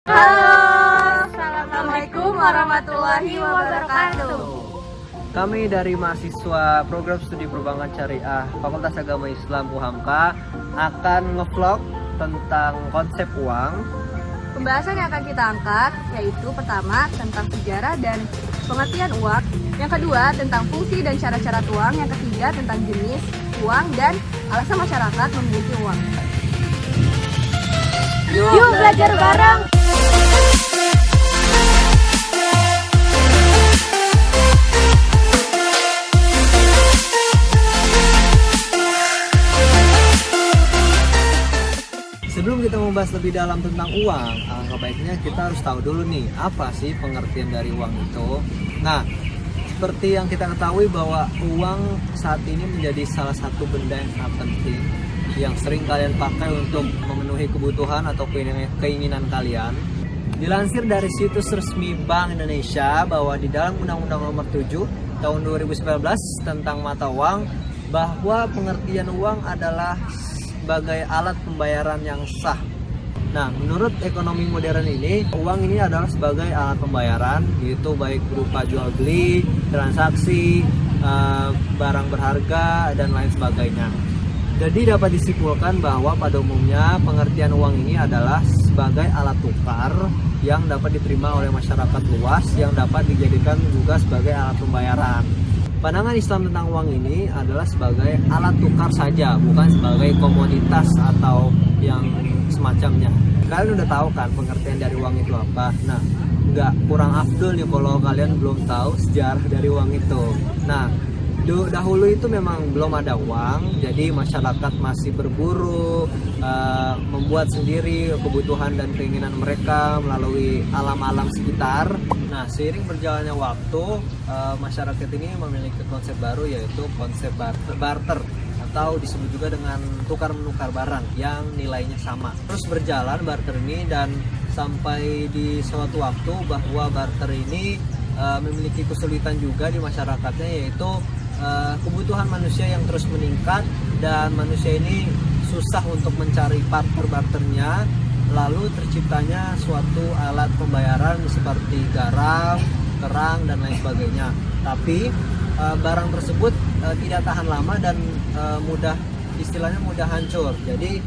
Halo, Assalamualaikum warahmatullahi wabarakatuh. Kami dari mahasiswa program studi perbankan syariah Fakultas Agama Islam UHAMKA akan ngevlog tentang konsep uang. Pembahasan yang akan kita angkat yaitu pertama tentang sejarah dan pengertian uang, yang kedua tentang fungsi dan cara-cara uang, yang ketiga tentang jenis uang dan alasan masyarakat memiliki uang. Yuk belajar bareng! Sebelum kita membahas lebih dalam tentang uang, alangkah baiknya kita harus tahu dulu nih, apa sih pengertian dari uang itu. Nah, seperti yang kita ketahui bahwa uang saat ini menjadi salah satu benda yang sangat penting, yang sering kalian pakai untuk memenuhi kebutuhan atau keinginan kalian. Dilansir dari situs resmi Bank Indonesia bahwa di dalam Undang-Undang Nomor 7 Tahun 2019 tentang mata uang, bahwa pengertian uang adalah sebagai alat pembayaran yang sah. Nah, menurut ekonomi modern ini, uang ini adalah sebagai alat pembayaran, yaitu baik berupa jual beli, transaksi, barang berharga, dan lain sebagainya. Jadi dapat disimpulkan bahwa pada umumnya pengertian uang ini adalah sebagai alat tukar yang dapat diterima oleh masyarakat luas, yang dapat dijadikan juga sebagai alat pembayaran. Pandangan Islam tentang uang ini adalah sebagai alat tukar saja, bukan sebagai komoditas atau yang semacamnya. Kalian udah tahu kan pengertian dari uang itu apa? Nah, nggak kurang afdol nih kalau kalian belum tahu sejarah dari uang itu. Nah, dahulu itu memang belum ada uang, jadi masyarakat masih berburu, membuat sendiri kebutuhan dan keinginan mereka melalui alam-alam sekitar. Nah, seiring berjalannya waktu, masyarakat ini memiliki konsep baru, yaitu konsep barter atau disebut juga dengan tukar-menukar barang yang nilainya sama. Terus berjalan barter ini dan sampai di suatu waktu bahwa barter ini memiliki kesulitan juga di masyarakatnya, yaitu kebutuhan manusia yang terus meningkat dan manusia ini susah untuk mencari partner barternya, lalu terciptanya suatu alat pembayaran seperti garam, kerang, dan lain sebagainya. Tapi barang tersebut tidak tahan lama dan istilahnya mudah hancur. Jadi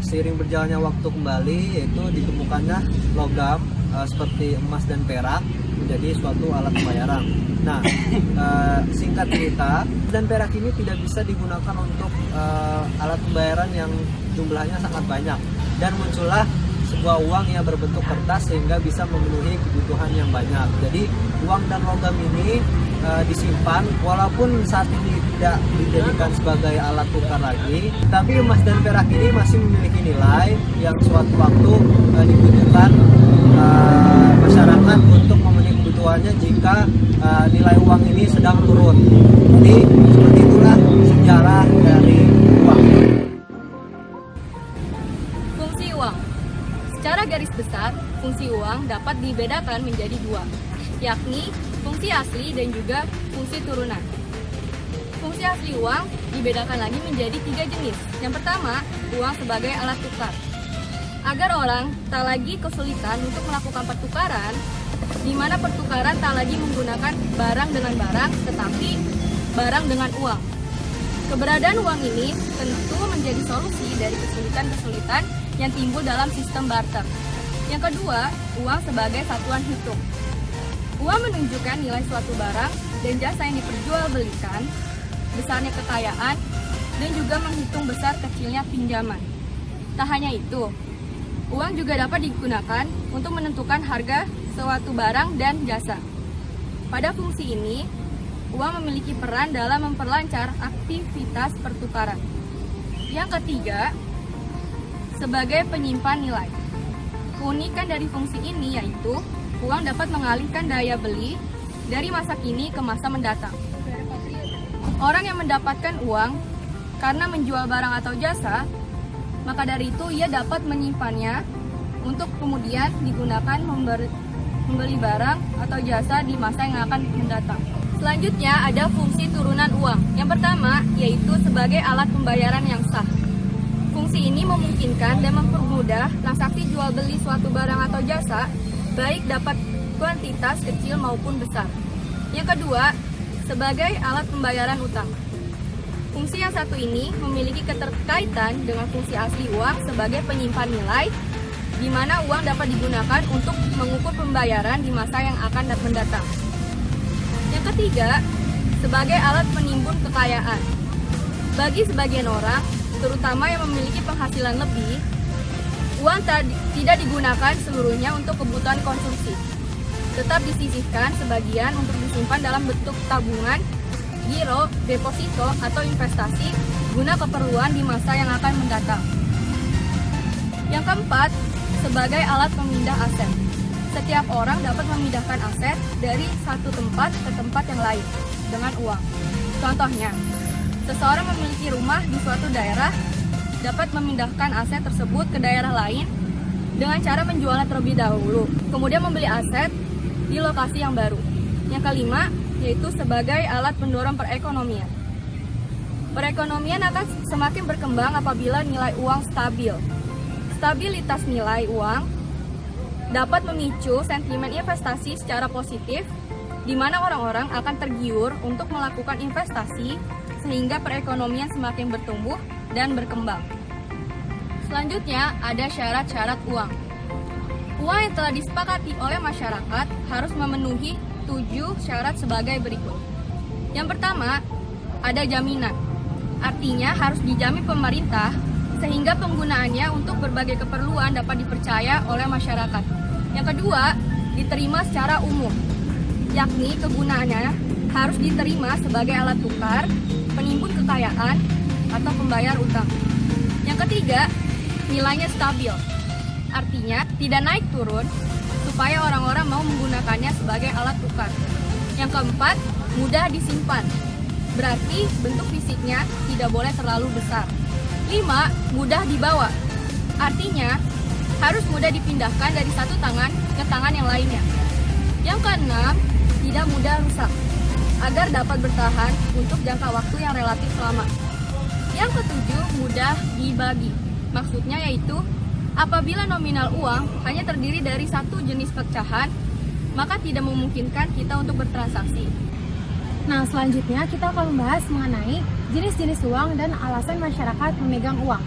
seiring berjalannya waktu kembali, yaitu ditemukannya logam seperti emas dan perak menjadi suatu alat pembayaran. Nah, singkat cerita, dan perak ini tidak bisa digunakan untuk alat pembayaran yang jumlahnya sangat banyak, dan muncullah sebuah uang yang berbentuk kertas sehingga bisa memenuhi kebutuhan yang banyak. Jadi uang dan logam ini disimpan, walaupun saat ini tidak dijadikan sebagai alat tukar lagi, tapi emas dan perak ini masih memiliki nilai yang suatu waktu dibutuhkan masyarakat untuk memenuhi kebutuhannya jika nilai uang ini sedang turun. Jadi seperti itulah sejarah dari uang. Fungsi uang. Secara garis besar, fungsi uang dapat dibedakan menjadi dua, yakni fungsi asli dan juga fungsi turunan. Fungsi asli uang dibedakan lagi menjadi 3 jenis. Yang pertama, uang sebagai alat tukar. Agar orang tak lagi kesulitan untuk melakukan pertukaran, di mana pertukaran tak lagi menggunakan barang dengan barang, tetapi barang dengan uang. Keberadaan uang ini tentu menjadi solusi dari kesulitan-kesulitan yang timbul dalam sistem barter. Yang kedua, uang sebagai satuan hitung. Uang menunjukkan nilai suatu barang dan jasa yang diperjualbelikan, besarnya kekayaan, dan juga menghitung besar kecilnya pinjaman. Tak hanya itu, uang juga dapat digunakan untuk menentukan harga suatu barang dan jasa. Pada fungsi ini, uang memiliki peran dalam memperlancar aktivitas pertukaran. Yang ketiga, sebagai penyimpan nilai. Keunikan dari fungsi ini yaitu uang dapat mengalihkan daya beli dari masa kini ke masa mendatang. Orang yang mendapatkan uang karena menjual barang atau jasa, maka dari itu ia dapat menyimpannya untuk kemudian digunakan membeli barang atau jasa di masa yang akan mendatang. Selanjutnya ada fungsi turunan uang. Yang pertama yaitu sebagai alat pembayaran yang sah. Fungsi ini memungkinkan dan mempermudah transaksi jual beli suatu barang atau jasa, baik dapat kuantitas kecil maupun besar. Yang kedua, sebagai alat pembayaran utang. Fungsi yang satu ini memiliki keterkaitan dengan fungsi asli uang sebagai penyimpan nilai, di mana uang dapat digunakan untuk mengukur pembayaran di masa yang akan mendatang. Yang ketiga, sebagai alat penimbun kekayaan. Bagi sebagian orang, terutama yang memiliki penghasilan lebih, uang tidak digunakan seluruhnya untuk kebutuhan konsumsi. Tetap disisihkan sebagian untuk disimpan dalam bentuk tabungan, giro, deposito, atau investasi guna keperluan di masa yang akan mendatang. Yang keempat, sebagai alat pemindah aset. Setiap orang dapat memindahkan aset dari satu tempat ke tempat yang lain dengan uang. Contohnya, seseorang memiliki rumah di suatu daerah dapat memindahkan aset tersebut ke daerah lain dengan cara menjualnya terlebih dahulu, kemudian membeli aset di lokasi yang baru. Yang kelima, yaitu sebagai alat pendorong perekonomian. Perekonomian akan semakin berkembang apabila nilai uang stabil. Stabilitas nilai uang dapat memicu sentimen investasi secara positif, di mana orang-orang akan tergiur untuk melakukan investasi sehingga perekonomian semakin bertumbuh dan berkembang. Selanjutnya, ada syarat-syarat uang. Uang yang telah disepakati oleh masyarakat harus memenuhi 7 syarat sebagai berikut. Yang pertama, ada jaminan. Artinya harus dijamin pemerintah sehingga penggunaannya untuk berbagai keperluan dapat dipercaya oleh masyarakat. Yang kedua, diterima secara umum, yakni kegunaannya harus diterima sebagai alat tukar, penimbun kekayaan, atau pembayar utang. Yang ketiga, nilainya stabil, artinya tidak naik turun supaya orang-orang mau menggunakannya sebagai alat tukar. Yang keempat, mudah disimpan, berarti bentuk fisiknya tidak boleh terlalu besar. 5. Mudah dibawa, artinya harus mudah dipindahkan dari satu tangan ke tangan yang lainnya. Yang keenam, tidak mudah rusak, agar dapat bertahan untuk jangka waktu yang relatif lama. Yang ketujuh, mudah dibagi, maksudnya yaitu apabila nominal uang hanya terdiri dari satu jenis pecahan, maka tidak memungkinkan kita untuk bertransaksi. Nah, selanjutnya kita akan membahas mengenai jenis-jenis uang dan alasan masyarakat memegang uang.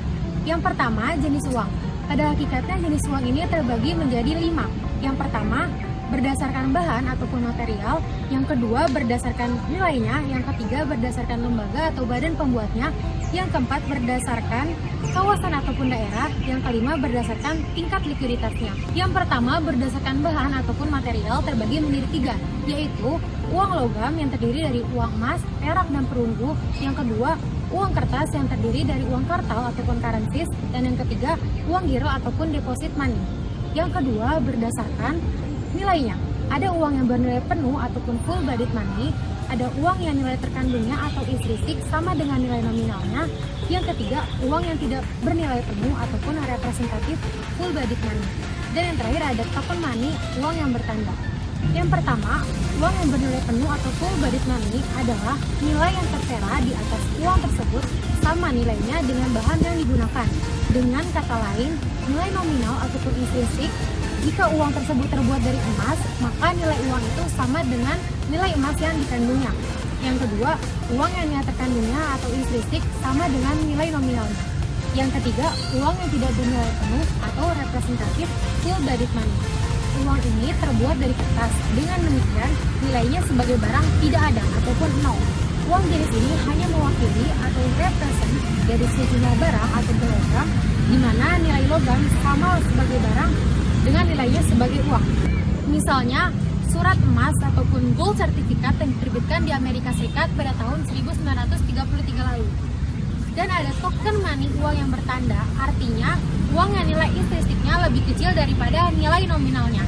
Yang pertama, jenis uang. Pada hakikatnya jenis uang ini terbagi menjadi 5. Yang pertama, berdasarkan bahan ataupun material. Yang kedua, berdasarkan nilainya. Yang ketiga, berdasarkan lembaga atau badan pembuatnya. Yang keempat, berdasarkan kawasan ataupun daerah. Yang kelima, berdasarkan tingkat likuiditasnya. Yang pertama, berdasarkan bahan ataupun material terbagi menjadi 3, yaitu uang logam yang terdiri dari uang emas, perak, dan perunggu. Yang kedua, uang kertas yang terdiri dari uang kartal ataupun currencies. Dan yang ketiga, uang giro ataupun deposit money. Yang kedua, berdasarkan nilainya. Ada uang yang bernilai penuh ataupun full bodied money. Ada uang yang nilai terkandungnya atau intrinsic sama dengan nilai nominalnya. Yang ketiga, uang yang tidak bernilai penuh ataupun representatif full bodied money. Dan yang terakhir ada token money, uang yang bertanda. Yang pertama, uang yang bernilai penuh atau full bodied money adalah nilai yang tertera di atas uang tersebut sama nilainya dengan bahan yang digunakan. Dengan kata lain, nilai nominal ataupun intrinsic, jika uang tersebut terbuat dari emas, maka nilai uang itu sama dengan nilai emas yang dikandungnya. Yang kedua, uang yang nilai terkandungnya atau intrinsic sama dengan nilai nominalnya. Yang ketiga, uang yang tidak bernilai penuh atau representatif full bodied money. Uang ini terbuat dari kertas. Dengan demikian, nilainya sebagai barang tidak ada ataupun nol. Uang jenis ini hanya mewakili atau represent dari sejumlah barang atau logam, di mana nilai logam sama sebagai barang dengan nilainya sebagai uang. Misalnya, surat emas ataupun gold certificate yang diterbitkan di Amerika Serikat pada tahun 1933 lalu. Dan ada token money, uang yang bertanda, artinya uang yang nilai intrinsiknya lebih kecil daripada nilai nominalnya.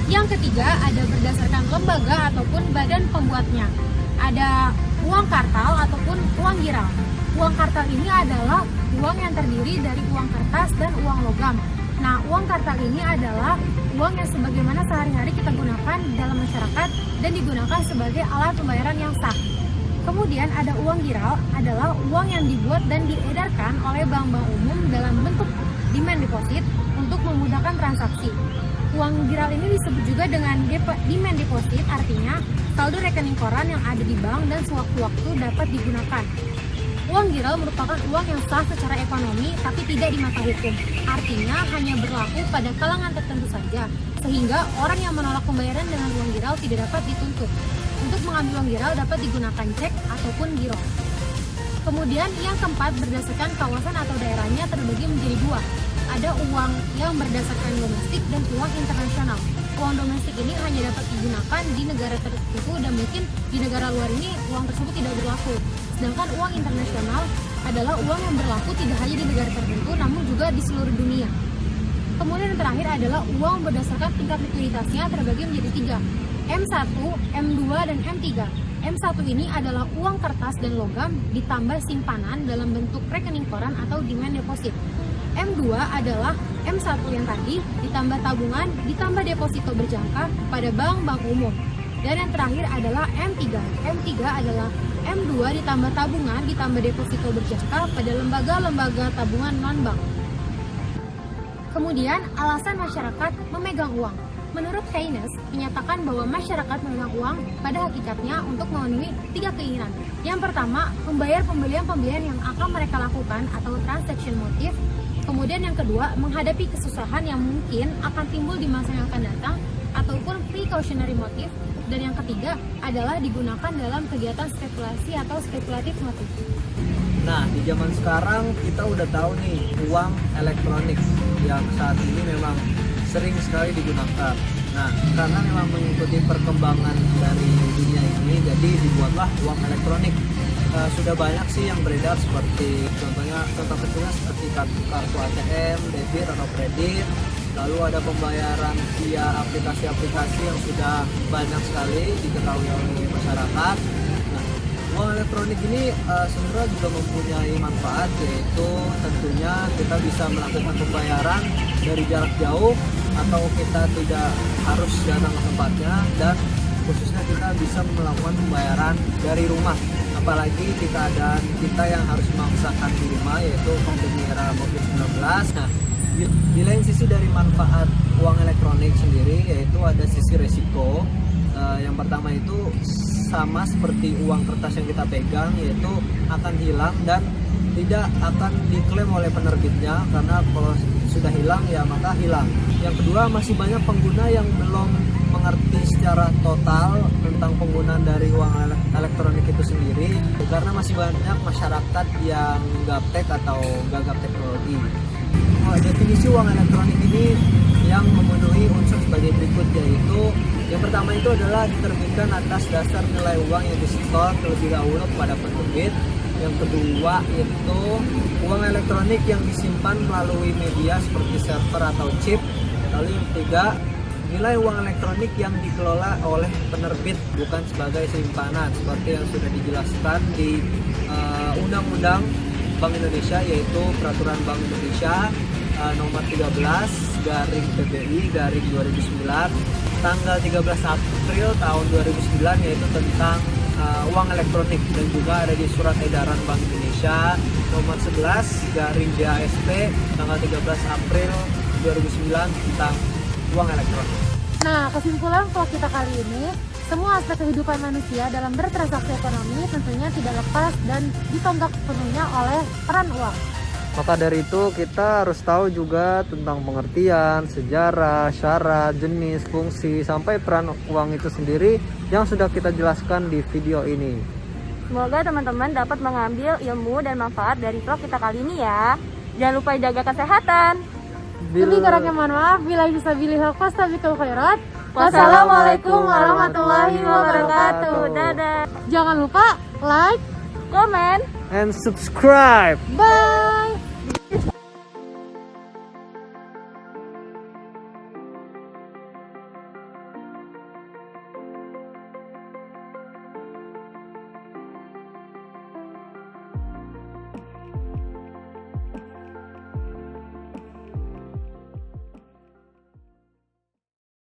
Yang ketiga, ada berdasarkan lembaga ataupun badan pembuatnya. Ada uang kartal ataupun uang giral. Uang kartal ini adalah uang yang terdiri dari uang kertas dan uang logam. Nah, uang kartal ini adalah uang yang sebagaimana sehari-hari kita gunakan dalam masyarakat dan digunakan sebagai alat pembayaran yang sah. Kemudian ada uang giral, adalah uang yang dibuat dan diedarkan oleh bank-bank umum dalam bentuk demand deposit untuk memudahkan transaksi. Uang giral ini disebut juga dengan demand deposit, artinya saldo rekening koran yang ada di bank dan sewaktu-waktu dapat digunakan. Uang giral merupakan uang yang sah secara ekonomi tapi tidak di mata hukum, artinya hanya berlaku pada kalangan tertentu saja, sehingga orang yang menolak pembayaran dengan uang giral tidak dapat dituntut. Untuk mengambil uang giral dapat digunakan cek ataupun giro. Kemudian yang keempat, berdasarkan kawasan atau daerahnya terbagi menjadi dua. Ada uang yang berdasarkan domestik dan uang internasional. Uang domestik ini hanya dapat digunakan di negara tertentu dan mungkin di negara luar ini uang tersebut tidak berlaku. Sedangkan uang internasional adalah uang yang berlaku tidak hanya di negara tertentu namun juga di seluruh dunia. Kemudian yang terakhir adalah uang berdasarkan tingkat likuiditasnya terbagi menjadi tiga. M1, M2, dan M3. M1 ini adalah uang kertas dan logam ditambah simpanan dalam bentuk rekening koran atau demand deposit. M2 adalah M1 yang tadi ditambah tabungan ditambah deposito berjangka pada bank umum. Dan yang terakhir adalah M3. M3 adalah M2 ditambah tabungan ditambah deposito berjangka pada lembaga-lembaga tabungan non-bank. Kemudian alasan masyarakat memegang uang. Menurut Keynes, menyatakan bahwa masyarakat memegang uang pada hakikatnya untuk memenuhi tiga keinginan. Yang pertama, membayar pembelian-pembelian yang akan mereka lakukan atau transaction motif. Kemudian yang kedua, menghadapi kesusahan yang mungkin akan timbul di masa yang akan datang ataupun precautionary motif. Dan yang ketiga adalah digunakan dalam kegiatan spekulasi atau spekulatif motif. Nah, di zaman sekarang kita udah tahu nih uang elektronik yang saat ini memang sering sekali digunakan. Nah, karena memang mengikuti perkembangan dari dunia ini, jadi dibuatlah uang elektronik. Sudah banyak sih yang beredar seperti contoh kecilnya seperti kartu ATM, debit atau kredit. Lalu ada pembayaran via aplikasi-aplikasi yang sudah banyak sekali diketahui oleh masyarakat. Nah, uang elektronik ini sebenarnya juga mempunyai manfaat, yaitu tentunya kita bisa melakukan pembayaran dari jarak jauh atau kita tidak harus datang ke tempatnya, dan khususnya kita bisa melakukan pembayaran dari rumah, apalagi di keadaan kita yang harus memaksakan di rumah, yaitu pandemi era COVID-19. Nah, di lain sisi dari manfaat uang elektronik sendiri, yaitu ada sisi resiko. Yang pertama itu sama seperti uang kertas yang kita pegang, yaitu akan hilang dan tidak akan diklaim oleh penerbitnya, karena kalau sudah hilang ya maka hilang. Yang kedua, masih banyak pengguna yang belum mengerti secara total tentang penggunaan dari uang elektronik itu sendiri, karena masih banyak masyarakat yang gaptek atau gagap teknologi. Definisi uang elektronik ini yang memenuhi unsur sebagai berikut, yaitu yang pertama itu adalah diterbitkan atas dasar nilai uang yang disetor terlebih dahulu kepada penerbit. Yang kedua itu uang elektronik yang disimpan melalui media seperti server atau chip. Lalu yang ketiga, nilai uang elektronik yang dikelola oleh penerbit bukan sebagai simpanan, seperti yang sudah dijelaskan di Undang-Undang Bank Indonesia, yaitu Peraturan Bank Indonesia nomor 13/PBI/2009 tanggal 13 April tahun 2009, yaitu tentang uang elektronik, dan juga ada di Surat Edaran Bank Indonesia nomor 11/JASP tanggal 13 April 2009 tentang uang elektronik. Nah, kesimpulan vlog kita kali ini, semua aspek kehidupan manusia dalam bertransaksi ekonomi tentunya tidak lepas dan ditonggak sepenuhnya oleh peran uang. Maka dari itu kita harus tahu juga tentang pengertian, sejarah, syarat, jenis, fungsi, sampai peran uang itu sendiri yang sudah kita jelaskan di video ini. Semoga teman-teman dapat mengambil ilmu dan manfaat dari vlog kita kali ini ya. Jangan lupa jaga kesehatan. Lebih kurangnya mohon maaf. Bila bisa pilih fastabiqul khairat. Wassalamualaikum warahmatullahi wabarakatuh. Dadah. Jangan lupa like, Comment And subscribe. bye.